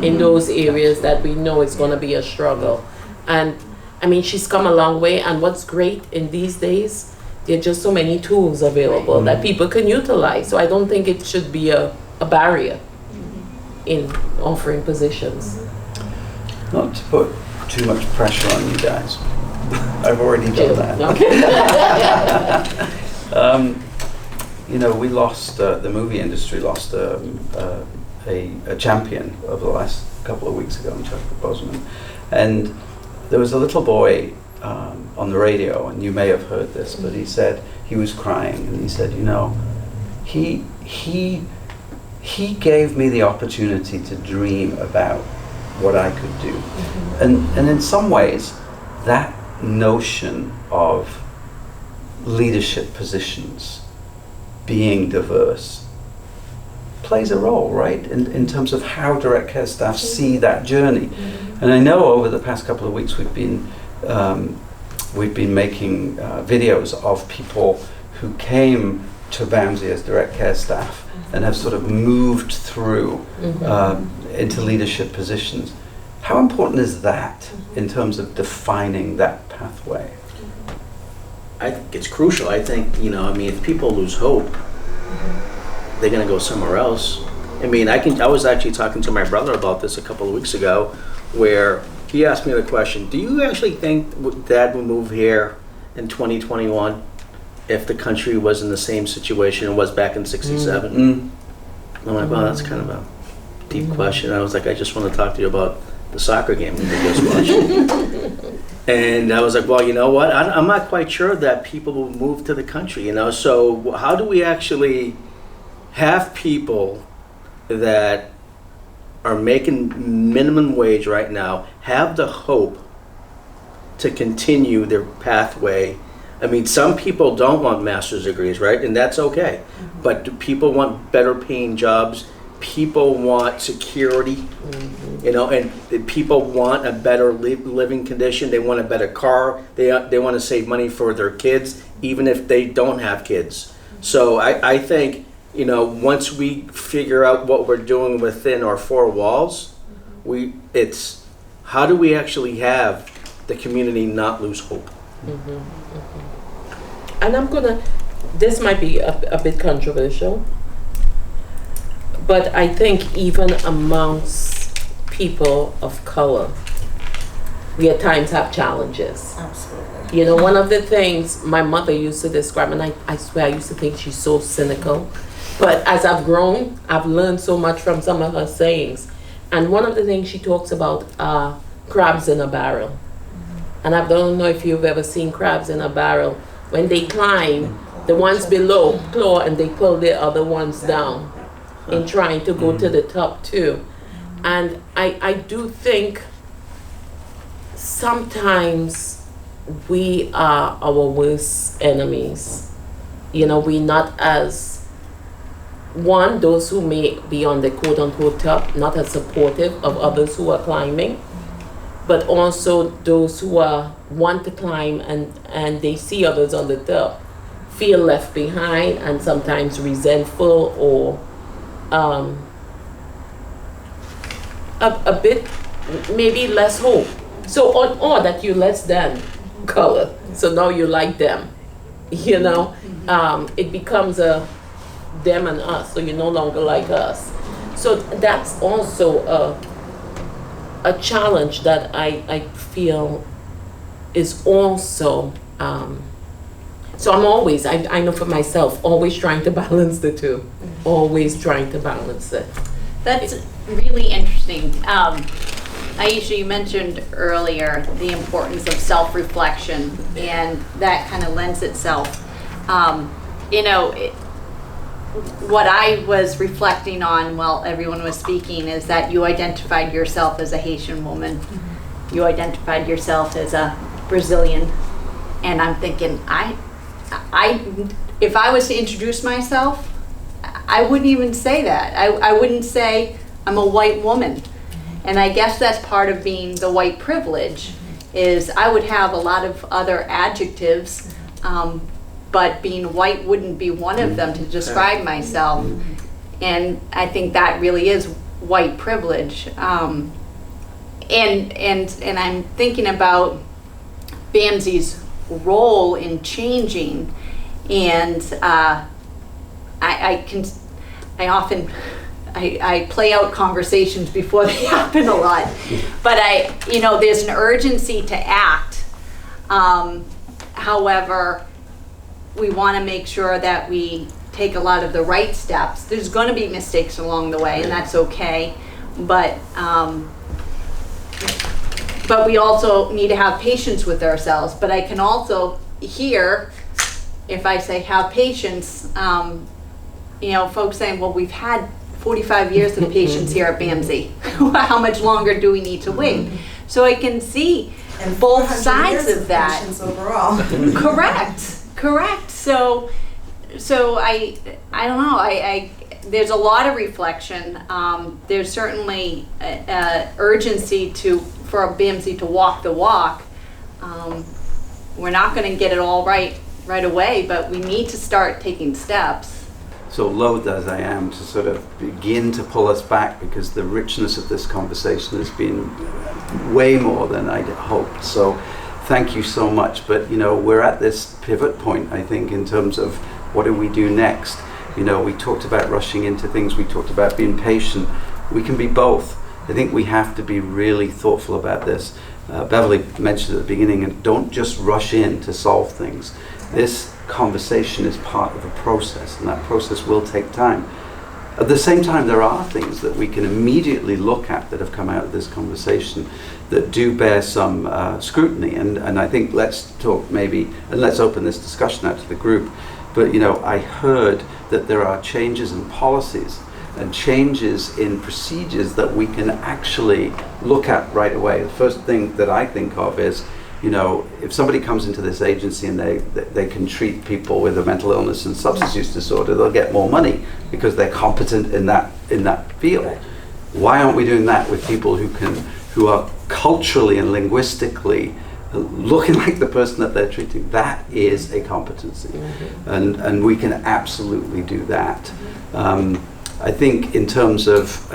in those areas that we know is going to be a struggle. And I mean, she's come a long way, and what's great in these days, there are just so many tools available that people can utilize. So I don't think it should be a barrier in offering positions. Not to put too much pressure on you guys. I've already done that. Okay. You know, we lost, the movie industry lost a champion over the last couple of weeks ago, Chuck Boseman. And there was a little boy on the radio, and you may have heard this, but he said he was crying, and he said, you know, he gave me the opportunity to dream about what I could do. And in some ways, that notion of leadership positions being diverse plays a role, right, in terms of how direct care staff see that journey. And I know over the past couple of weeks we've been making videos of people who came to BAMSI as direct care staff and have sort of moved through into leadership positions. How important is that in terms of defining that pathway? I think it's crucial. I think, you know, I mean, if people lose hope, they're going to go somewhere else. I mean, I was actually talking to my brother about this a couple of weeks ago, where he asked me the question, do you actually think Dad would move here in 2021 if the country was in the same situation it was back in 67? I'm like, well, that's kind of a deep question. I was like, I just want to talk to you about the soccer game we just watched. And I was like, well, you know what? I'm not quite sure that people will move to the country, you know? So how do we actually have people that are making minimum wage right now have the hope to continue their pathway? I mean, some people don't want master's degrees, right? And that's okay. But do people want better paying jobs? People want security, you know, and people want a better living condition. They want a better car. They want to save money for their kids, even if they don't have kids. So I think, you know, once we figure out what we're doing within our four walls, it's how do we actually have the community not lose hope? And this might be a bit controversial, but I think even amongst people of color, we at times have challenges. Absolutely. You know, one of the things my mother used to describe, and I swear I used to think she's so cynical, but as I've grown, I've learned so much from some of her sayings. And one of the things she talks about are crabs in a barrel. And I don't know if you've ever seen crabs in a barrel. When they climb, the ones below claw and they pull the other ones down in trying to go to the top too. And I do think sometimes we are our worst enemies. You know, we're not as, those who may be on the quote unquote top, not as supportive of others who are climbing, but also those who want to climb and they see others on the top, feel left behind and sometimes resentful or a bit maybe less hope. So or that you're less than color, so now you like them, you know. It becomes a them and us, so you're no longer like us. So that's also a challenge that I feel is also so I'm always, I know for myself, always trying to balance the two. Always trying to balance it. That's really interesting. Aisha, you mentioned earlier the importance of self-reflection, and that kind of lends itself. What I was reflecting on while everyone was speaking is that you identified yourself as a Haitian woman. You identified yourself as a Brazilian. And I'm thinking, if I was to introduce myself, I wouldn't even say that. I wouldn't say I'm a white woman. And I guess that's part of being the white privilege, is I would have a lot of other adjectives, but being white wouldn't be one of them to describe myself. And I think that really is white privilege. And I'm thinking about BAMSI's role in changing, and I play out conversations before they happen a lot, but there's an urgency to act. However, we want to make sure that we take a lot of the right steps. There's going to be mistakes along the way, and that's okay. But we also need to have patience with ourselves. But I can also hear, if I say have patience, folks saying, well, we've had 45 years of patience here at BAMSI. How much longer do we need to wait? So I can see And both 400 sides years of that. patience overall. Correct. So I don't know. There's a lot of reflection. There's certainly urgency for BAMSI to walk the walk. We're not going to get it all right away, but we need to start taking steps. So loath as I am to sort of begin to pull us back, because the richness of this conversation has been way more than I'd hoped. So thank you so much. But we're at this pivot point, I think, in terms of what do we do next. We talked about rushing into things. We talked about being patient. We can be both. I think we have to be really thoughtful about this. Beverly mentioned at the beginning, and don't just rush in to solve things. This conversation is part of a process, and that process will take time. At the same time, there are things that we can immediately look at that have come out of this conversation that do bear some scrutiny, and I think let's talk maybe, and let's open this discussion out to the group. But I heard that there are changes in policies and changes in procedures that we can actually look at right away. The first thing that I think of is, if somebody comes into this agency and they can treat people with a mental illness and substance use disorder, they'll get more money because they're competent in that field. Right. Why aren't we doing that with people who are culturally and linguistically looking like the person that they're treating? That is a competency, and we can absolutely do that. I think in terms of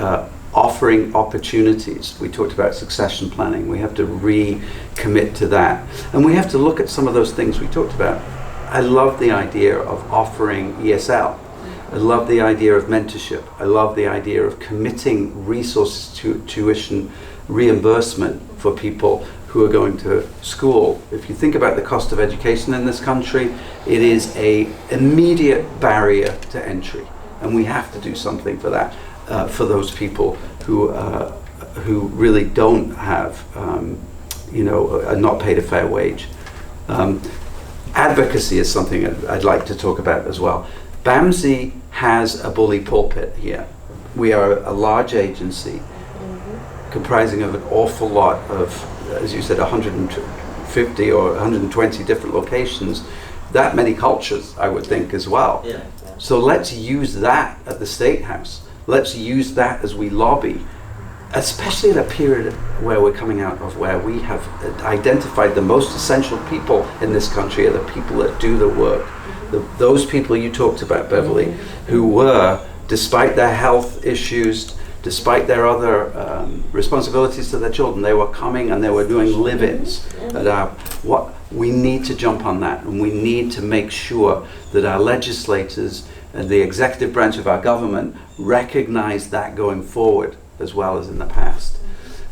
offering opportunities, we talked about succession planning. We have to recommit to that, and we have to look at some of those things we talked about. I love the idea of offering ESL. I love the idea of mentorship. I love the idea of committing resources to tuition reimbursement for people who are going to school. If you think about the cost of education in this country, it is an immediate barrier to entry, and we have to do something for that, for those people who really don't have, are not paid a fair wage. Advocacy is something I'd like to talk about as well. BAMSI has a bully pulpit here. We are a large agency comprising of an awful lot of, as you said, 150 or 120 different locations, that many cultures, I would think, as well. Yeah. So let's use that at the State House. Let's use that as we lobby, especially at a period where we're coming out of where we have identified the most essential people in this country are the people that do the work. Those people you talked about, Beverly, who were, despite their health issues, despite their other responsibilities to their children, they were coming and they were doing live-ins. We need to jump on that, and we need to make sure that our legislators and the executive branch of our government recognize that going forward as well as in the past.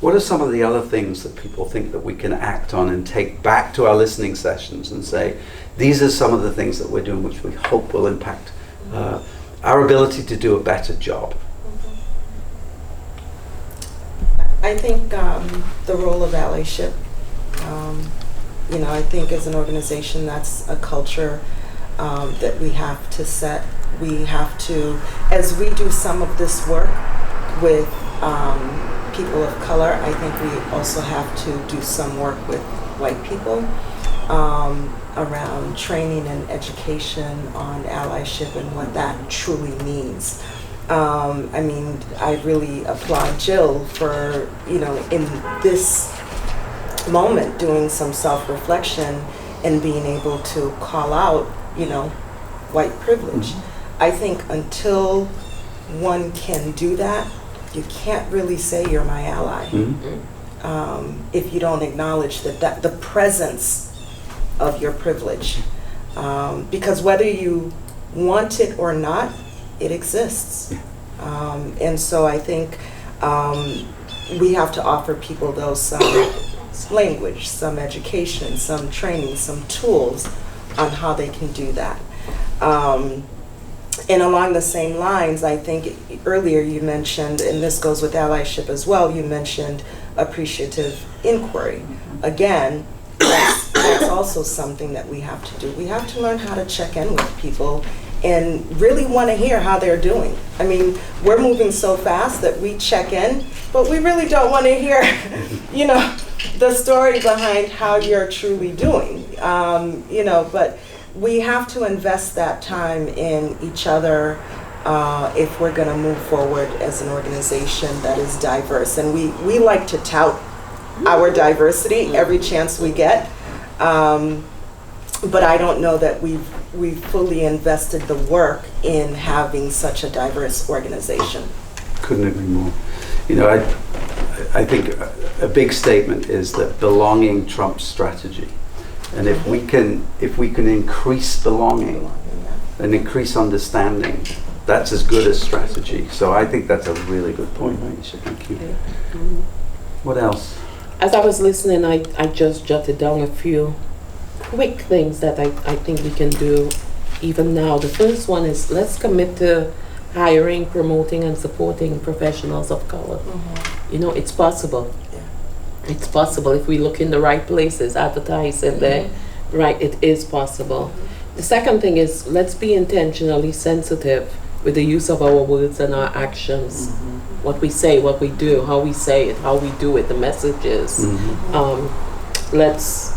What are some of the other things that people think that we can act on and take back to our listening sessions and say, these are some of the things that we're doing which we hope will impact our ability to do a better job? I I think the role of allyship, I think as an organization, that's a culture that we have to set. We have to, as we do some of this work with people of color, I think we also have to do some work with white people around training and education on allyship and what that truly means. I really applaud Jill for, in this moment doing some self-reflection and being able to call out, white privilege. Mm-hmm. I think until one can do that, you can't really say you're my ally. Mm-hmm. If you don't acknowledge that the presence of your privilege. Because whether you want it or not, it exists. And so I think we have to offer people some language, some education, some training, some tools on how they can do that. And along the same lines, I think earlier you mentioned, and this goes with allyship as well, you mentioned appreciative inquiry. Again, that's also something that we have to do. We have to learn how to check in with people and really want to hear how they're doing. I mean, we're moving so fast that we check in, but we really don't want to hear, the story behind how you're truly doing. But we have to invest that time in each other if we're going to move forward as an organization that is diverse. And we like to tout our diversity every chance we get. But I don't know that we've fully invested the work in having such a diverse organization. Couldn't agree more. I think a big statement is that belonging trumps strategy. And if we can increase belonging and increase understanding, that's as good as strategy. So I think that's a really good point, Aisha. Thank you. What else? As I was listening, I just jotted down a few quick things that I think we can do even now. The first one is let's commit to hiring, promoting, and supporting professionals of color. Mm-hmm. It's possible. Yeah. It's possible if we look in the right places, advertise in there, right, it is possible. Mm-hmm. The second thing is let's be intentionally sensitive with the use of our words and our actions. Mm-hmm. What we say, what we do, how we say it, how we do it, the messages. Mm-hmm. Let's,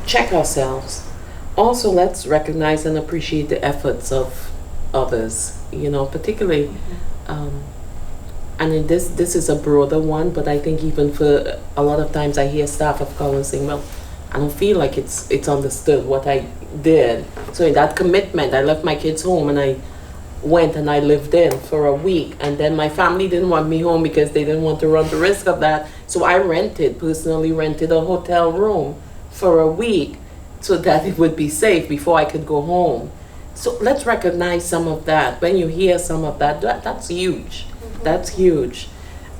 check ourselves. Also, let's recognize and appreciate the efforts of others, particularly, and in this is a broader one, but I think even for a lot of times I hear staff of color saying, well, I don't feel like it's understood what I did. So in that commitment, I left my kids home and I went and I lived in for a week, and then my family didn't want me home because they didn't want to run the risk of that. So I personally rented a hotel room for a week so that it would be safe before I could go home. So let's recognize some of that. When you hear some of that, that's huge. Mm-hmm. That's huge.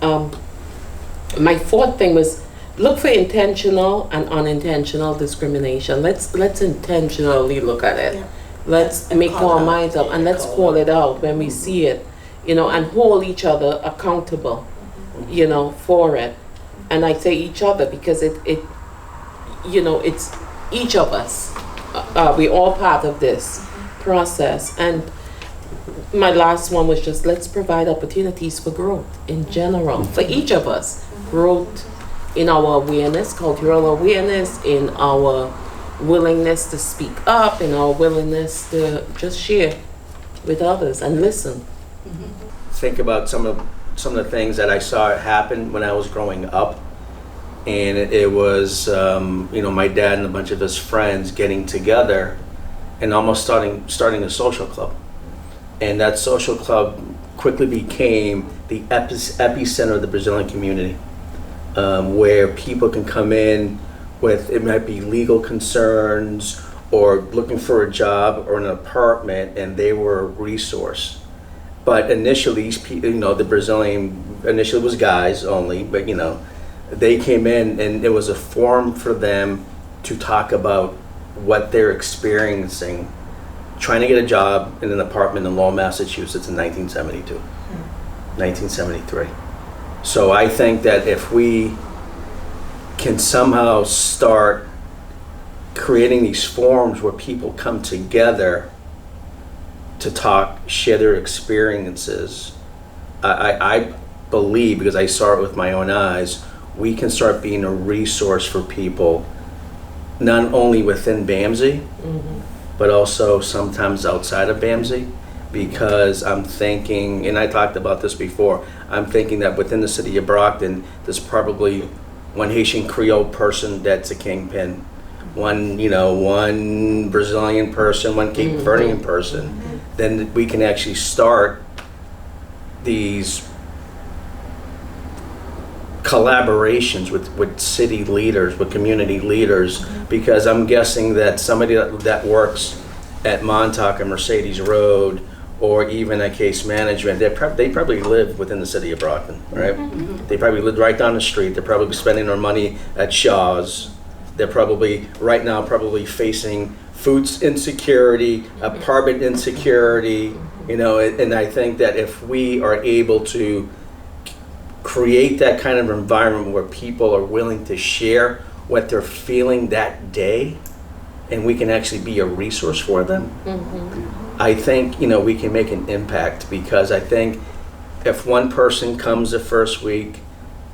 My fourth thing was look for intentional and unintentional discrimination. Let's intentionally look at it. Yeah. Let's make our minds up and let's call it out when we see it, and hold each other accountable, for it. And I say each other because it's each of us. We're all part of this process. And my last one was just let's provide opportunities for growth in general, for each of us. Growth in our awareness, cultural awareness, in our willingness to speak up, in our willingness to just share with others and listen. Mm-hmm. Think about some of the things that I saw happen when I was growing up, and it was my dad and a bunch of his friends getting together and almost starting a social club, and that social club quickly became the epicenter of the Brazilian community, where people can come in with, it might be legal concerns or looking for a job or an apartment, and they were a resource. But initially, these people, the Brazilian, initially was guys only, but they came in and it was a forum for them to talk about what they're experiencing, trying to get a job in an apartment in Lowell, Massachusetts in 1972, 1973. So I think that if we can somehow start creating these forums where people come together to talk, share their experiences, I believe, because I saw it with my own eyes, we can start being a resource for people, not only within BAMSI, but also sometimes outside of BAMSI, because I'm thinking, and I talked about this before, I'm thinking that within the city of Brockton, there's probably one Haitian Creole person that's a kingpin, one Brazilian person, one Cape Verdean person. Then we can actually start these collaborations with city leaders, with community leaders, because I'm guessing that somebody that works at Montauk and Mercedes Road, or even at Case Management, they probably live within the city of Brockton, right? They probably live right down the street. They're probably spending their money at Shaw's. They're probably, right now, facing food insecurity, apartment insecurity, and I think that if we are able to create that kind of environment where people are willing to share what they're feeling that day, and we can actually be a resource for them, I think, we can make an impact, because I think if one person comes the first week,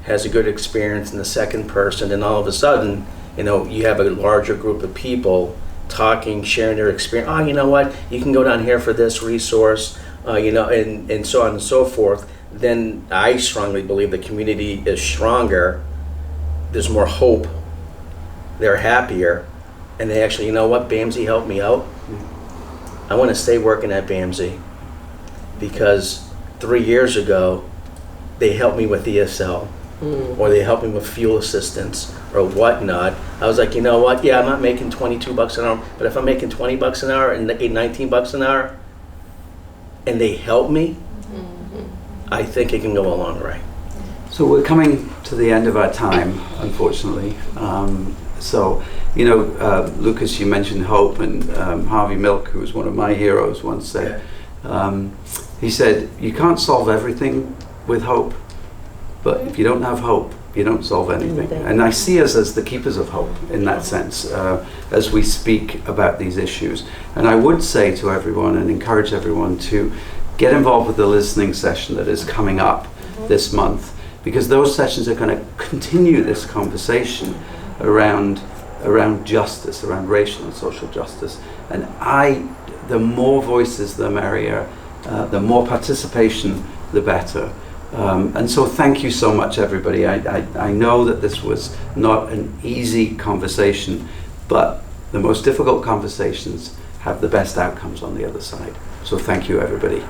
has a good experience, and the second person, then all of a sudden, you have a larger group of people talking, sharing their experience. Oh, you know what? You can go down here for this resource, and so on and so forth. Then I strongly believe the community is stronger. There's more hope. They're happier, and they actually, BAMSI helped me out. I want to stay working at BAMSI, because 3 years ago, they helped me with ESL, or they helped me with fuel assistance, or whatnot. I was like, you know what? Yeah, I'm not making $22 an hour, but if I'm making $20 an hour and $19 an hour, and they help me, I think it can go a long way. So we're coming to the end of our time, unfortunately. Lucas, you mentioned hope, and Harvey Milk, who was one of my heroes, once said, he said, you can't solve everything with hope, but if you don't have hope, you don't solve anything. And I see us as the keepers of hope in that sense, as we speak about these issues. And I would say to everyone and encourage everyone to get involved with the listening session that is coming up this month, because those sessions are going to continue this conversation around justice, around racial and social justice. And the more voices, the merrier, the more participation, the better. And so thank you so much, everybody. I know that this was not an easy conversation, but the most difficult conversations have the best outcomes on the other side. So thank you, everybody.